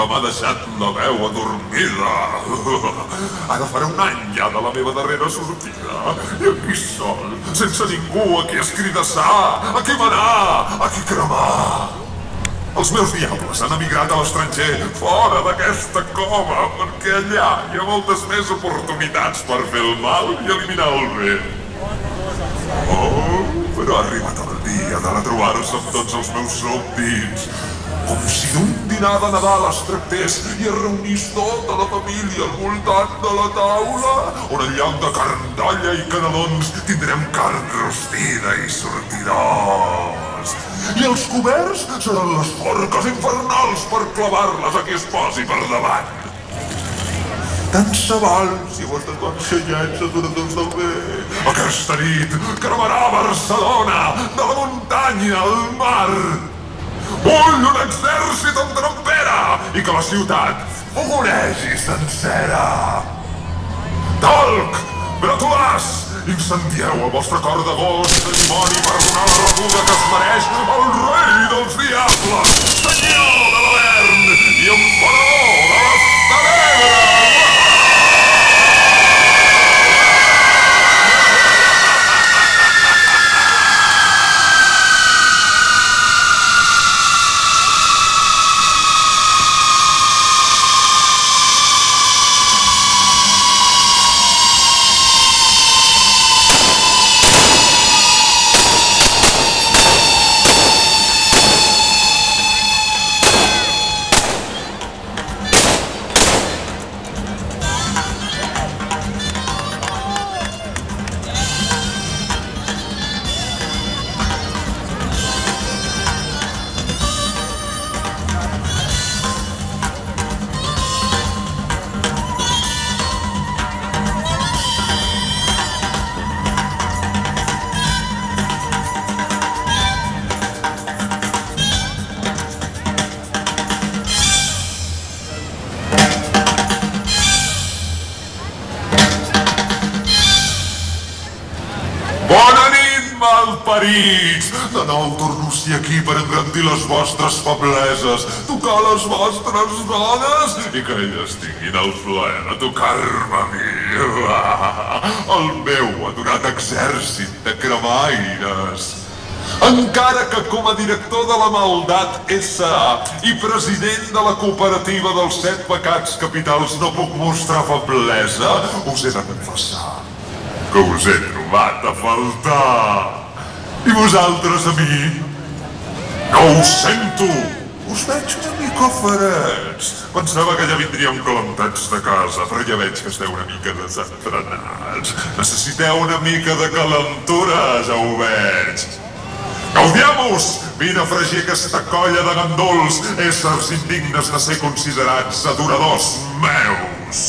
m'ha deixat la veu adormida. Ara farà un any ja de la meva darrera sortida. I aquí sol, sense ningú a qui escridassar, a qui manar, a qui cremar. Els meus diables han emigrat a l'estranger, fora d'aquesta cova, perquè allà hi ha moltes més oportunitats per fer el mal i eliminar el bé. Oh, però ha arribat el dia de retrobar-se amb tots els meus súbdits. Com si d'un dinar de Nadal es tractés i es reunís tota la família al voltant de la taula, on en lloc de carn d'olla i canelons tindrem carn rostida i sortidors. I els coberts seran les forques infernals per clavar-les a qui es posi per davant. Tant se val si heu estat enxanyats adoradors del bé. Aquesta nit cremarà Barcelona, de la muntanya al mar. Vull un exèrcit amb trempera i que la ciutat fogonegi sencera. Talc, bretolars, incendieu el vostre cor de gos de dimoni per donar la rebuda que es mereix el rei dels diables, senyor de l'Avern i emperador de les tenebres. Malparits! De nou torno-s'hi aquí per engrandir les vostres febleses, tocar les vostres dones i que elles tinguin el plaer de tocar-me a mi. El meu adorat exèrcit de cremaires. Encara que com a director de la Maldat S.A. i president de la cooperativa dels 7 pecats capitals no puc mostrar feblesa, us he de confessar que us he trobat a faltar. I vosaltres a mi? No us sento! Us veig una mica farets. Pensava que ja vindríem calentats de casa, però ja veig que esteu una mica desentrenats. Necessiteu una mica de calentura, ja ho veig. Gaudiamos! Vine a fregir aquesta colla de gandols, éssers indignes de ser considerats adoradors meus.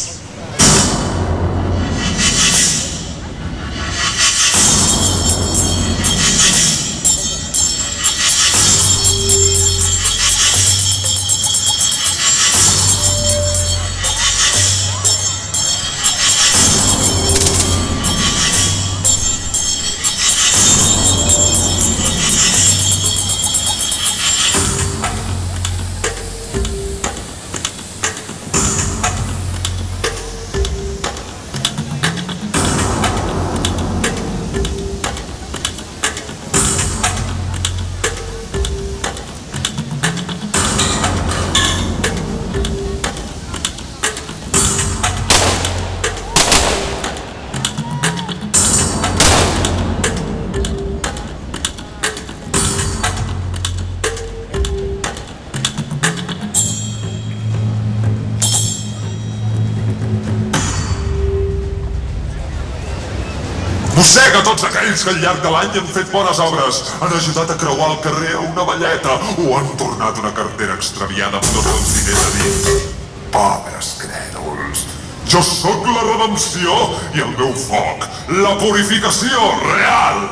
Mossega tots aquells que al llarg de l'any han fet bones obres, han ajudat a creuar el carrer a una velleta o han tornat una cartera extraviada amb tots els diners a dins. Pobres crèduls, jo sóc la redempció i el meu foc, la purificació real.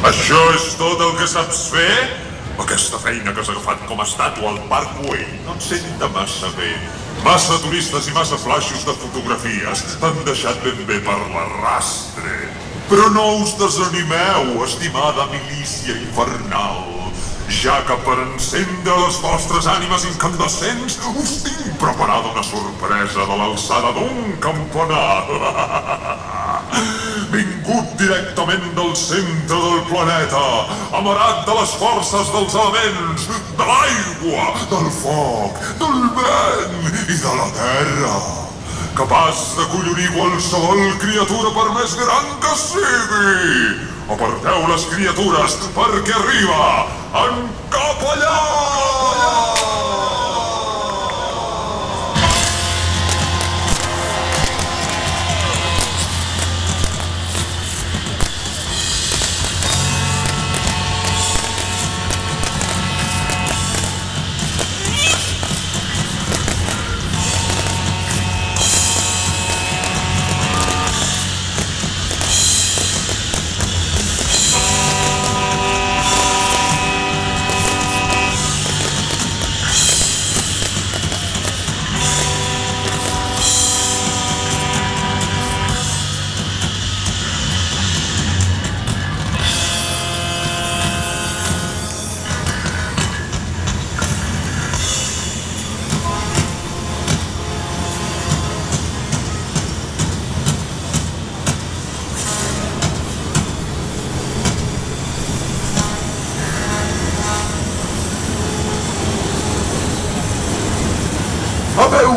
Això és tot el que saps fer? Aquesta feina que has agafat com a estàtua al Parkway no et senta massa bé. Massa turistes i massa flaixos de fotografies t'han deixat ben bé per l'arrastre. Però no us desanimeu, estimada milícia infernal, ja que per encendre les vostres ànimes incandescents us tinc preparada una sorpresa de l'alçada d'un campanar. Vingut directament del centre del planeta, amarat de les forces dels elements, de l'aigua, del foc, del vent i de la terra. Capaç de collonir qualsevol criatura per més gran que sigui. Aparteu les criatures perquè arriba en Capellà!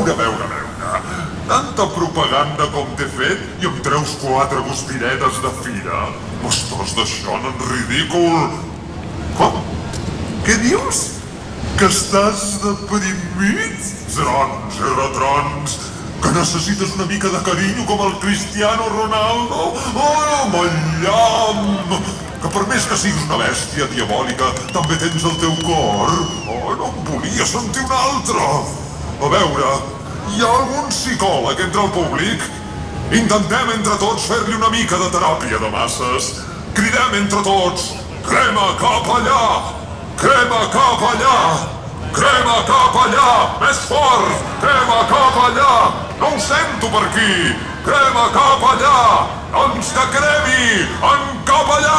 A veure. Tanta propaganda com t'he fet i em treus 4 guspiretes de fira. M'estàs deixant en ridícul. Com? Què dius? Que estàs deprimit? Trons i retrons. Que necessites una mica de carinyo com el Cristiano Ronaldo? Oh, mallam! Que per més que siguis una bèstia diabòlica, també tens el teu cor. Oh, no em volia sentir un altre. A veure, hi ha algun psicòleg entre el públic? Intentem entre tots fer-li una mica de teràpia de masses. Cridem entre tots, crema cap allà! Crema cap allà! Crema cap allà! Més fort! Crema cap allà! No ho sento per aquí! Crema cap allà! Doncs que cremi en cap allà!